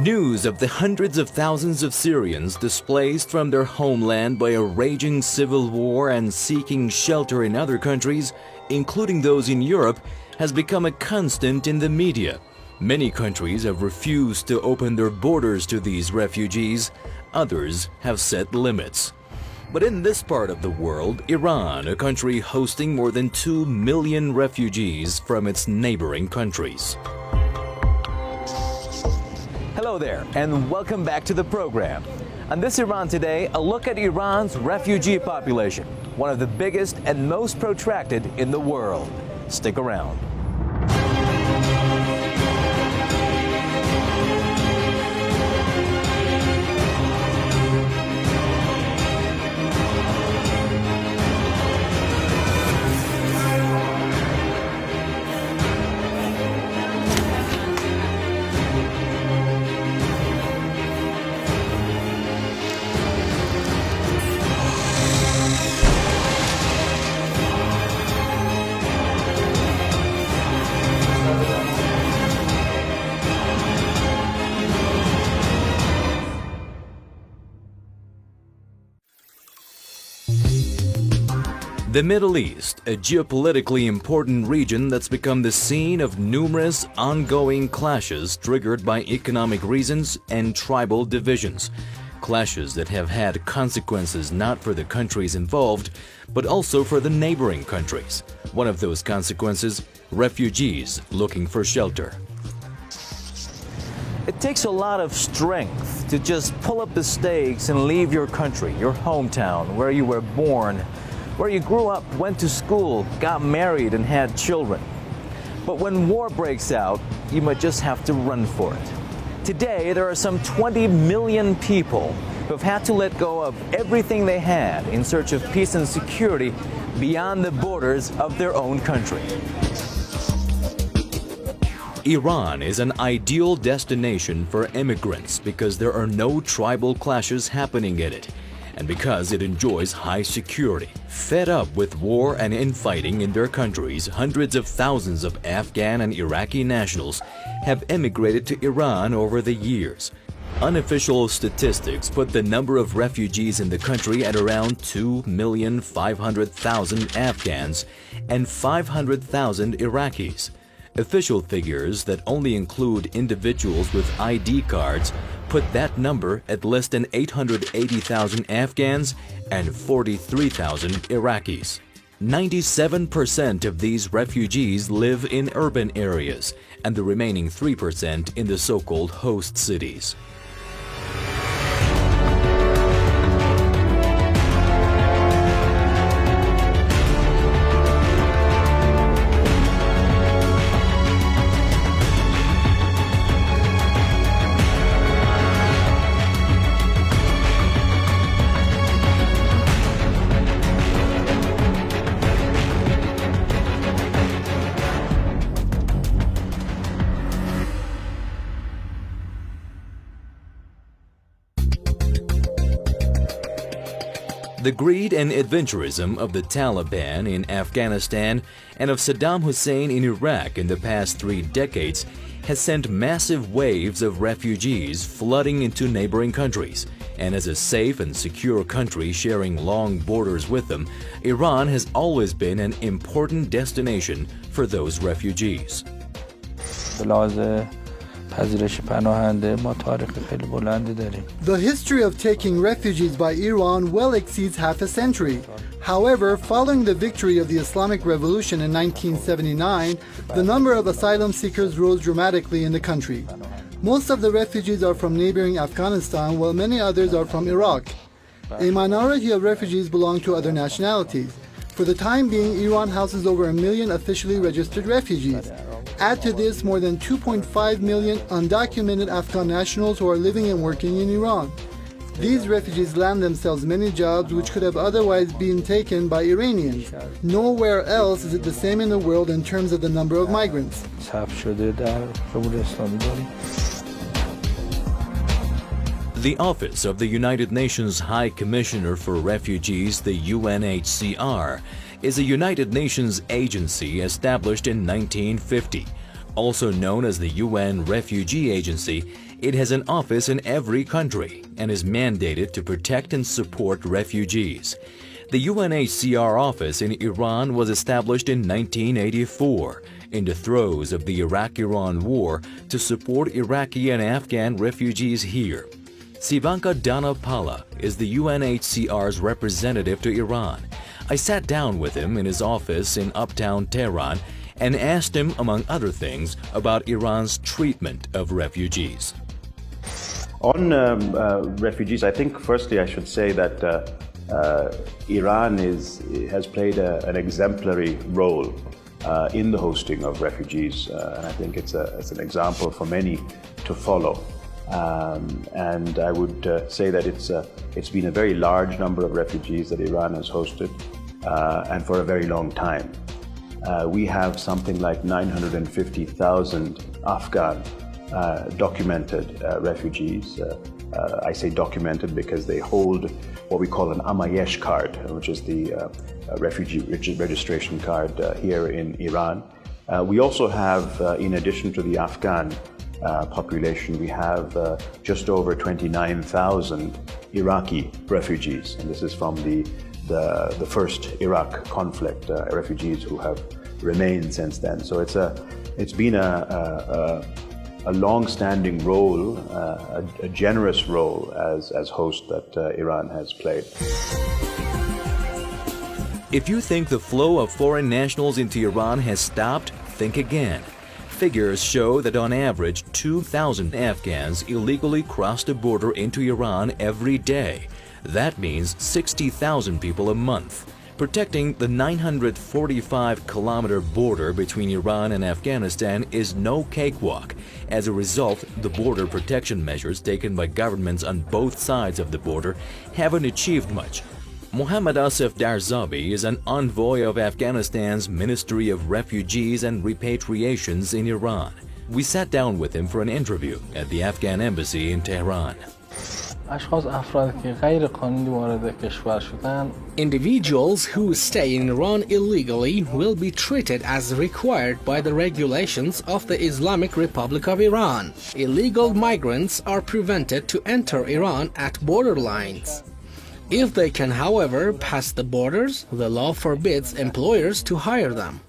News of the hundreds of thousands of Syrians displaced from their homeland by a raging civil war and seeking shelter in other countries, including those in Europe, has become a constant in the media. Many countries have refused to open their borders to these refugees. Others have set limits. But in this part of the world, Iran, a country hosting more than 2 million refugees from its neighboring countries. Hello there, and welcome back to the program. On This Iran Today, a look at Iran's refugee population, one of the biggest and most protracted in the world. Stick around. The Middle East, a geopolitically important region that's become the scene of numerous ongoing clashes triggered by economic reasons and tribal divisions. Clashes that have had consequences not for the countries involved, but also for the neighboring countries. One of those consequences, refugees looking for shelter. It takes a lot of strength to just pull up the stakes and leave your country, your hometown, where you were born, where you grew up, went to school, got married, and had children. But when war breaks out, you might just have to run for it. Today, there are some 20 million people who have had to let go of everything they had in search of peace and security beyond the borders of their own country. Iran is an ideal destination for immigrants because there are no tribal clashes happening in it, and because it enjoys high security. Fed up with war and infighting in their countries, hundreds of thousands of Afghan and Iraqi nationals have emigrated to Iran over the years. Unofficial statistics put the number of refugees in the country at around 2,500,000 Afghans and 500,000 Iraqis. Official figures that only include individuals with ID cards put that number at less than 880,000 Afghans and 43,000 Iraqis. 97% of these refugees live in urban areas, and the remaining 3% in the so-called host cities. The greed and adventurism of the Taliban in Afghanistan and of Saddam Hussein in Iraq in the past 3 decades has sent massive waves of refugees flooding into neighboring countries. And as a safe and secure country sharing long borders with them, Iran has always been an important destination for those refugees. The history of taking refugees by Iran well exceeds half a century. However, following the victory of the Islamic Revolution in 1979, the number of asylum seekers rose dramatically in the country. Most of the refugees are from neighboring Afghanistan, while many others are from Iraq. A minority of refugees belong to other nationalities. For the time being, Iran houses over 1 million officially registered refugees. Add to this more than 2.5 million undocumented Afghan nationals who are living and working in Iran. These refugees land themselves many jobs which could have otherwise been taken by Iranians. Nowhere else is it the same in the world in terms of the number of migrants. The Office of the United Nations High Commissioner for Refugees, the UNHCR, is a United Nations agency established in 1950. Also known as the UN Refugee Agency, it has an office in every country and is mandated to protect and support refugees. The UNHCR office in Iran was established in 1984 in the throes of the Iraq-Iran war to support Iraqi and Afghan refugees here. Sivanka Dhanapala is the UNHCR's representative to Iran. I sat down with him in his office in uptown Tehran and asked him, among other things, about Iran's treatment of refugees. On refugees, I think firstly I should say that Iran has played an exemplary role in the hosting of refugees, and I think it's an example for many to follow. And I would say that it's been a very large number of refugees that Iran has hosted, and for a very long time. We have something like 950,000 Afghan documented refugees. I say documented because they hold what we call an Amayesh card, which is the refugee registration card here in Iran. We also have, in addition to the Afghan population, we have just over 29,000 Iraqi refugees, and this is from the first Iraq conflict, refugees who have remained since then. So it's been a long-standing role, a generous role as host that Iran has played. If you think the flow of foreign nationals into Iran has stopped, think again. Figures show that on average 2,000 Afghans illegally cross the border into Iran every day. That means 60,000 people a month. Protecting the 945-kilometer border between Iran and Afghanistan is no cakewalk. As a result, the border protection measures taken by governments on both sides of the border haven't achieved much. Mohammad Asif Darzabi is an envoy of Afghanistan's Ministry of Refugees and Repatriations in Iran. We sat down with him for an interview at the Afghan embassy in Tehran. Individuals who stay in Iran illegally will be treated as required by the regulations of the Islamic Republic of Iran. Illegal migrants are prevented to enter Iran at border lines. If they can, however, pass the borders, the law forbids employers to hire them.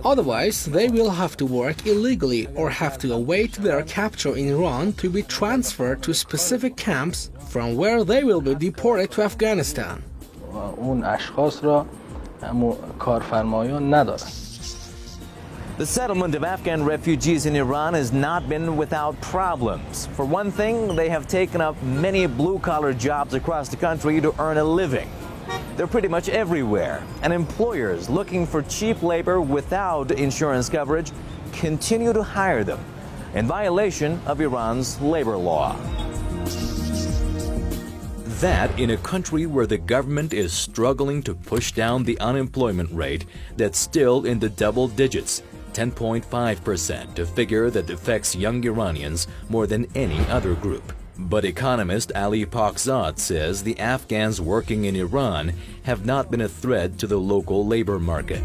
Otherwise, they will have to work illegally or have to await their capture in Iran to be transferred to specific camps from where they will be deported to Afghanistan. The settlement of Afghan refugees in Iran has not been without problems. For one thing, they have taken up many blue-collar jobs across the country to earn a living. They're pretty much everywhere, and employers looking for cheap labor without insurance coverage continue to hire them, in violation of Iran's labor law. That in a country where the government is struggling to push down the unemployment rate that's still in the double digits, 10.5%, a figure that affects young Iranians more than any other group. But economist Ali Pakzad says the Afghans working in Iran have not been a threat to the local labor market.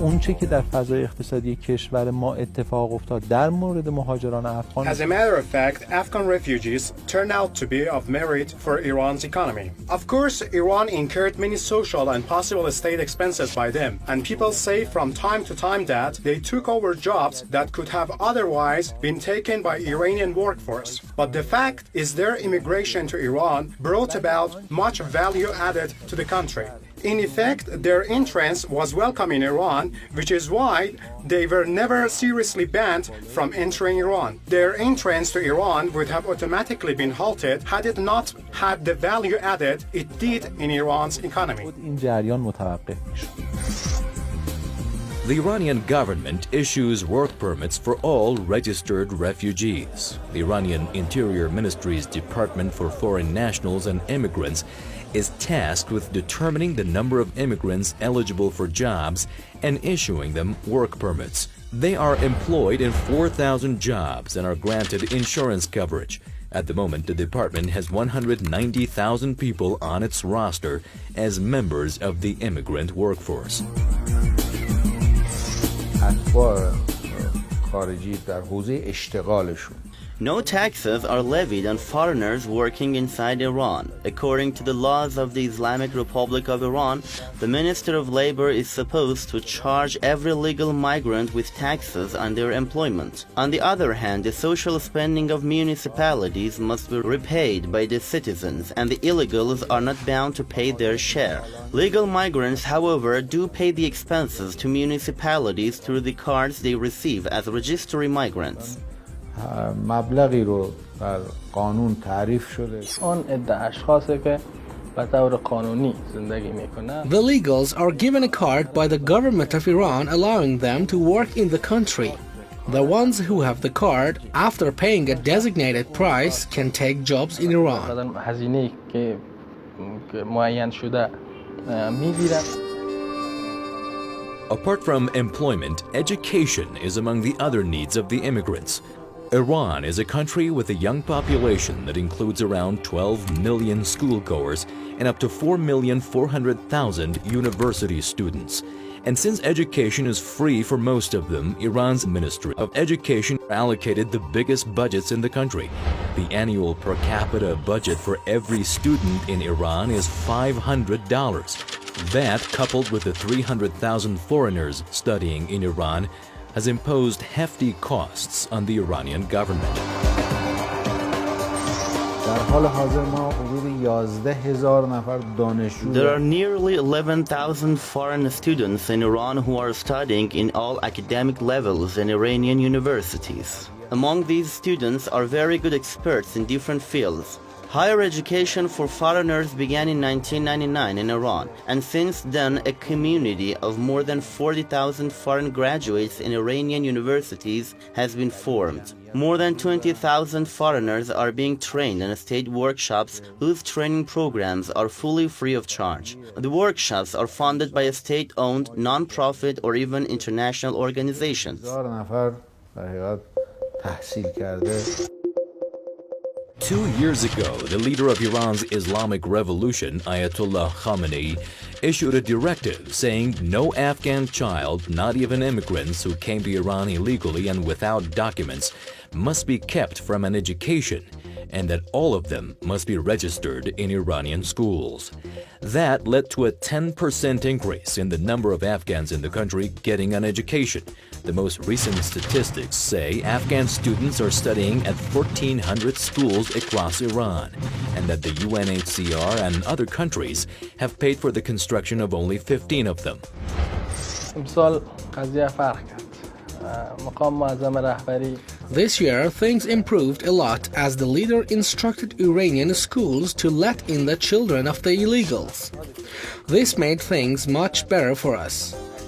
اونچه که در فضای اقتصادی کشور ما اتفاق افتاد در مورد مهاجران افغان As a matter of fact, Afghan refugees turn out to be of merit for Iran's economy. Of course, Iran incurred many social and possible state expenses by them, and people say from time to time that they took over jobs that could have otherwise been taken by Iranian workforce. But the fact is their immigration to Iran brought about much value added to the country. In effect, their entrance was welcome in Iran, which is why they were never seriously banned from entering Iran. Their entrance to Iran would have automatically been halted had it not had the value added it did in Iran's economy. این جریان متوقف میشد. The Iranian government issues work permits for all registered refugees. The Iranian Interior Ministry's Department for Foreign Nationals and Immigrants is tasked with determining the number of immigrants eligible for jobs and issuing them work permits. They are employed in 4,000 jobs and are granted insurance coverage. At the moment, the department has 190,000 people on its roster as members of the immigrant workforce. خارجی در حوزه اشتغالشون. No taxes are levied on foreigners working inside Iran. According to the laws of the Islamic Republic of Iran, the Minister of Labor is supposed to charge every legal migrant with taxes on their employment. On the other hand, the social spending of municipalities must be repaid by the citizens, and the illegals are not bound to pay their share. Legal migrants, however, do pay the expenses to municipalities through the cards they receive as registry migrants. مبلغی رو در قانون تعریف شده. آن عده اشخاصی که به طور قانونی زندگی میکنند. The illegals are given a card by the government of Iran allowing them to work in the country. The ones who have the card, after paying a designated price, can take jobs in Iran. هزینه‌ای که معین شده میگیرند. Apart from employment, education is among the other needs of the immigrants. Iran is a country with a young population that includes around 12 million schoolgoers and up to 4,400,000 university students. And since education is free for most of them, Iran's Ministry of Education allocated the biggest budgets in the country. The annual per capita budget for every student in Iran is $500. That, coupled with the 300,000 foreigners studying in Iran, has imposed hefty costs on the Iranian government. در حال حاضر ما حدود 11,000 نفر دانشجو. There are nearly 11,000 foreign students in Iran who are studying in all academic levels in Iranian universities. Among these students are very good experts in different fields. Higher education for foreigners began in 1999 in Iran, and since then a community of more than 40,000 foreign graduates in Iranian universities has been formed. More than 20,000 foreigners are being trained in state workshops whose training programs are fully free of charge. The workshops are funded by a state-owned, non-profit or even international organizations. 2 years ago, the leader of Iran's Islamic Revolution, Ayatollah Khamenei, issued a directive saying no Afghan child, not even immigrants who came to Iran illegally and without documents, must be kept from an education, and that all of them must be registered in Iranian schools. That led to a 10% increase in the number of Afghans in the country getting an education. The most recent statistics say Afghan students are studying at 1,400 schools across Iran, and that the UNHCR and other countries have paid for the construction of only 15 of them. This year, things improved a lot as the leader instructed Iranian schools to let in the children of the illegals. This made things much better for us.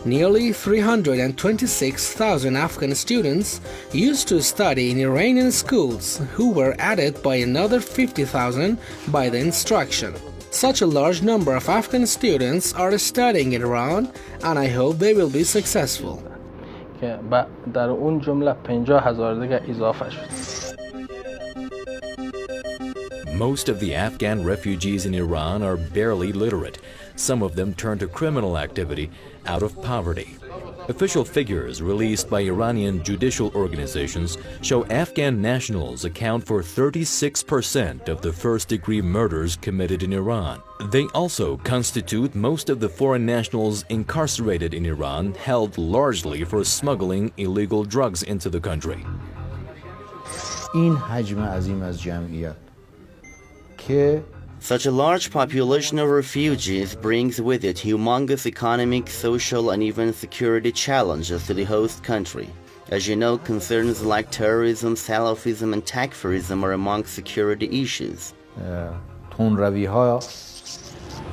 Nearly 326,000 Afghan students used to study in Iranian schools, who were added by another 50,000 by the instruction. Such a large number of Afghan students are studying in Iran, and I hope they will be successful. در اون جمله 50,000 دیگه اضافه شد. Most of the Afghan refugees in Iran are barely literate. Some of them turn to criminal activity out of poverty. Official figures released by Iranian judicial organizations show Afghan nationals account for 36% of the first-degree murders committed in Iran. They also constitute most of the foreign nationals incarcerated in Iran, held largely for smuggling illegal drugs into the country. این حجم عظیم از جمعیت که Such a large population of refugees brings with it humongous economic, social, and even security challenges to the host country. As you know, concerns like terrorism, Salafism, and Takfirism are among security issues.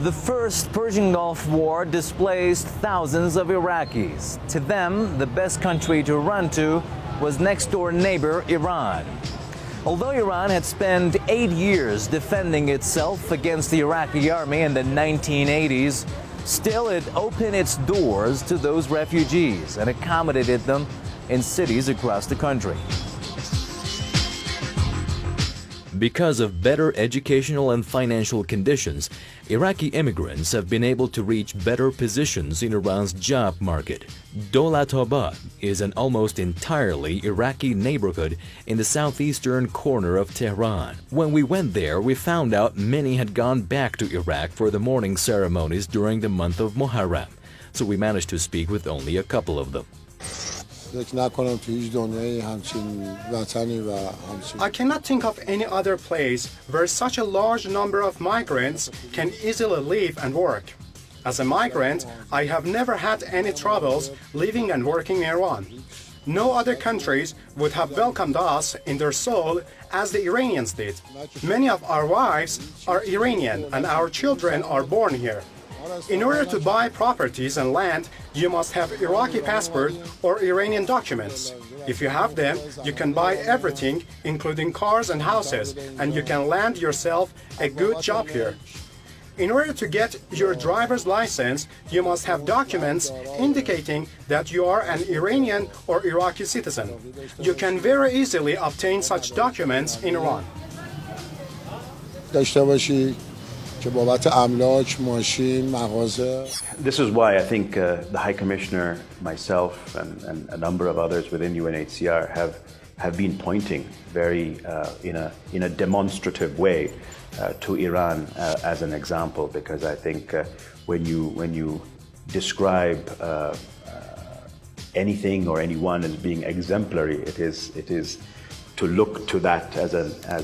The first Persian Gulf War displaced thousands of Iraqis. To them, the best country to run to was next-door neighbor Iran. Although Iran had spent 8 years defending itself against the Iraqi army in the 1980s, still it opened its doors to those refugees and accommodated them in cities across the country. Because of better educational and financial conditions, Iraqi immigrants have been able to reach better positions in Iran's job market. Dolatabad is an almost entirely Iraqi neighborhood in the southeastern corner of Tehran. When we went there, we found out many had gone back to Iraq for the mourning ceremonies during the month of Muharram, so we managed to speak with only a couple of them. I cannot think of any other place where such a large number of migrants can easily live and work. As a migrant, I have never had any troubles living and working in Iran. No other countries would have welcomed us in their soul as the Iranians did. Many of our wives are Iranian and our children are born here. In order to buy properties and land, you must have Iraqi passport or Iranian documents. If you have them, you can buy everything, including cars and houses, and you can land yourself a good job here. In order to get your driver's license, you must have documents indicating that you are an Iranian or Iraqi citizen. You can very easily obtain such documents in Iran. This is why I think the High Commissioner, myself, and a number of others within UNHCR have been pointing very in a demonstrative way to Iran as an example, because I think when you describe anything or anyone as being exemplary, it is to look to that as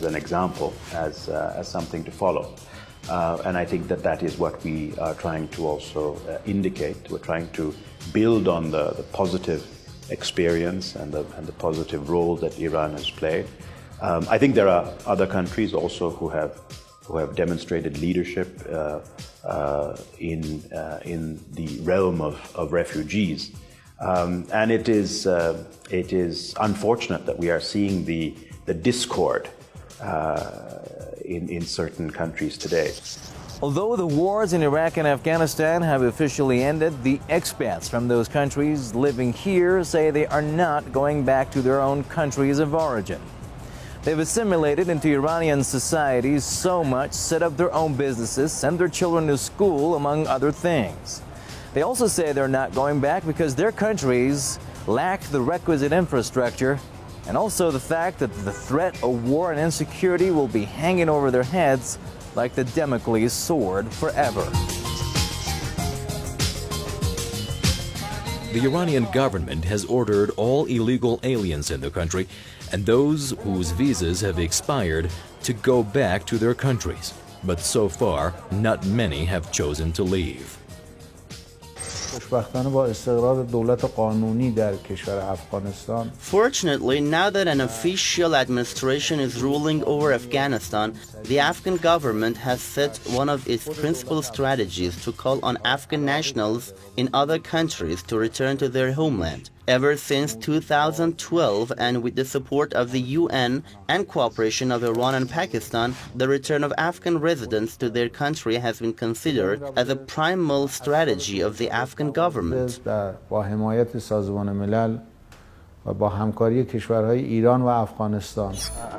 an example, as something to follow. And I think that is what we are trying to also indicate. We're trying to build on the positive experience and the positive role that Iran has played. I think there are other countries also who have demonstrated leadership in the realm of refugees. And it is unfortunate that we are seeing the discord in certain countries today. Although the wars in Iraq and Afghanistan have officially ended, the expats from those countries living here say they are not going back to their own countries of origin. They've assimilated into Iranian society so much, set up their own businesses, send their children to school, among other things. They also say they're not going back because their countries lack the requisite infrastructure, and also the fact that the threat of war and insecurity will be hanging over their heads like the Damocles sword forever. The Iranian government has ordered all illegal aliens in the country and those whose visas have expired to go back to their countries. But so far, not many have chosen to leave. Fortunately, now that an official administration is ruling over Afghanistan, the Afghan government has set one of its principal strategies to call on Afghan nationals in other countries to return to their homeland. Ever since 2012, and with the support of the UN and cooperation of Iran and Pakistan, the return of Afghan residents to their country has been considered as a primal strategy of the Afghan government. با حمایت سازمان ملل و با همکاری کشورهای ایران و افغانستان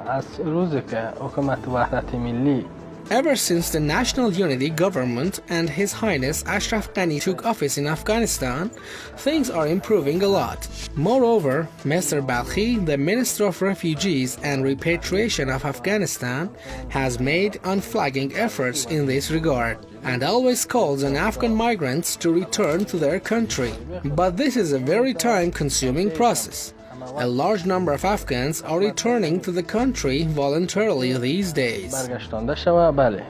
از روزی که حکومت وحدت ملی Ever since the National Unity Government and His Highness Ashraf Ghani took office in Afghanistan, things are improving a lot. Moreover, Mr. Balkhi, the Minister of Refugees and Repatriation of Afghanistan, has made unflagging efforts in this regard and always calls on Afghan migrants to return to their country. But this is a very time-consuming process. A large number of Afghans are returning to the country voluntarily these days. برگشتانده شود بله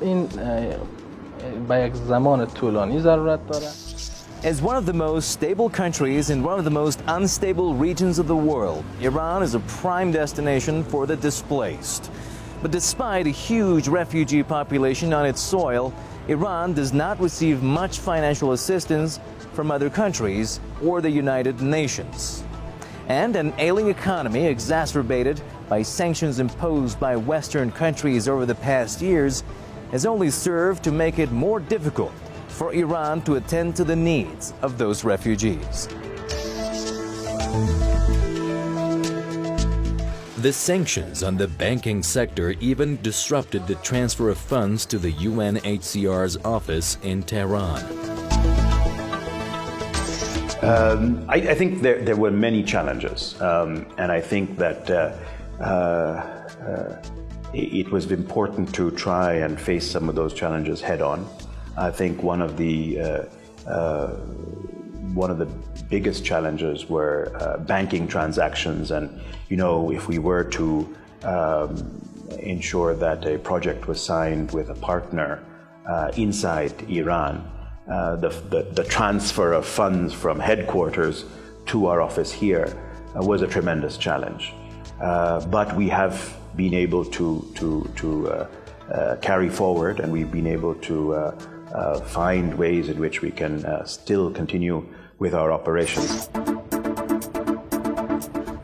این با یک زمان طولانی ضرورت داره. As one of the most stable countries in one of the most unstable regions of the world, Iran is a prime destination for the displaced. But despite a huge refugee population on its soil, Iran does not receive much financial assistance from other countries or the United Nations. And an ailing economy exacerbated by sanctions imposed by Western countries over the past years has only served to make it more difficult for Iran to attend to the needs of those refugees. The sanctions on the banking sector even disrupted the transfer of funds to the UNHCR's office in Tehran. I think there were many challenges, and I think that it was important to try and face some of those challenges head on. I think one of the biggest challenges were banking transactions, and if we were to ensure that a project was signed with a partner inside Iran, the transfer of funds from headquarters to our office here was a tremendous challenge. But we have been able to carry forward, and we've been able to find ways in which we can still continue with our operations.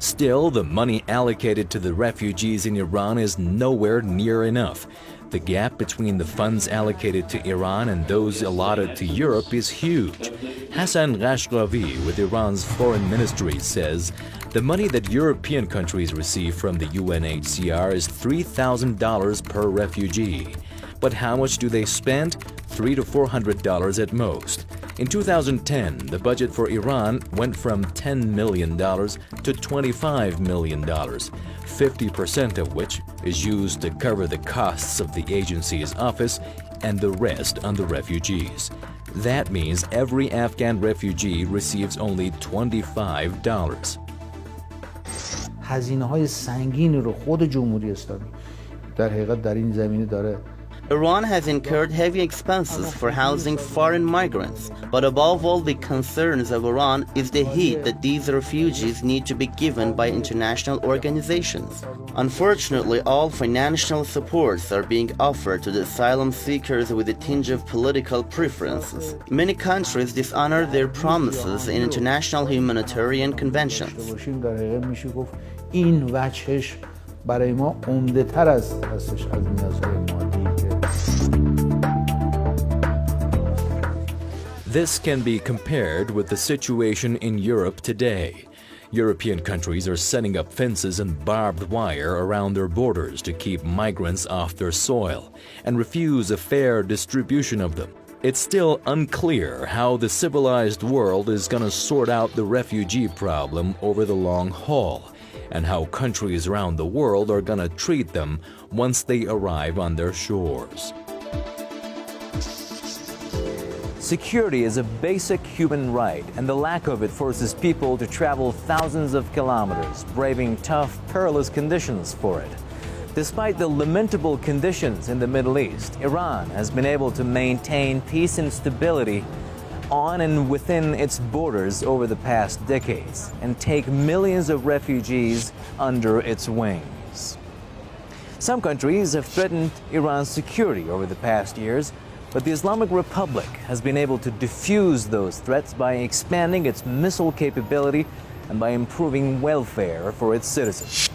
Still, the money allocated to the refugees in Iran is nowhere near enough. The gap between the funds allocated to Iran and those allotted to Europe is huge. Hassan Ghashqavi with Iran's foreign ministry says the money that European countries receive from the UNHCR is $3,000 per refugee. But how much do they spend? $300 to $400 at most. In 2010, the budget for Iran went from $10 million to $25 million, 50% of which is used to cover the costs of the agency's office and the rest on the refugees. That means every Afghan refugee receives only $25. هزینه‌های سنگین رو خود جمهوری اسلامی در حقیقت در این زمینه داره. Iran has incurred heavy expenses for housing foreign migrants, but above all the concerns of Iran is the heed that these refugees need to be given by international organizations. Unfortunately, all financial supports are being offered to the asylum seekers with a tinge of political preferences. Many countries dishonor their promises in international humanitarian conventions. این وجهش برای ما عمده تر هستش از نیازهای مادی. This can be compared with the situation in Europe today. European countries are setting up fences and barbed wire around their borders to keep migrants off their soil and refuse a fair distribution of them. It's still unclear how the civilized world is going to sort out the refugee problem over the long haul, and how countries around the world are going to treat them once they arrive on their shores. Security is a basic human right, and the lack of it forces people to travel thousands of kilometers, braving tough, perilous conditions for it. Despite the lamentable conditions in the Middle East, Iran has been able to maintain peace and stability on and within its borders over the past decades and take millions of refugees under its wings. Some countries have threatened Iran's security over the past years, but the Islamic Republic has been able to defuse those threats by expanding its missile capability and by improving welfare for its citizens.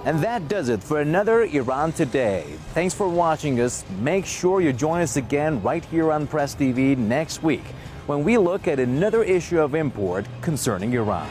And that does it for another Iran Today. Thanks for watching us. Make sure you join us again right here on Press TV next week when we look at another issue of import concerning Iran.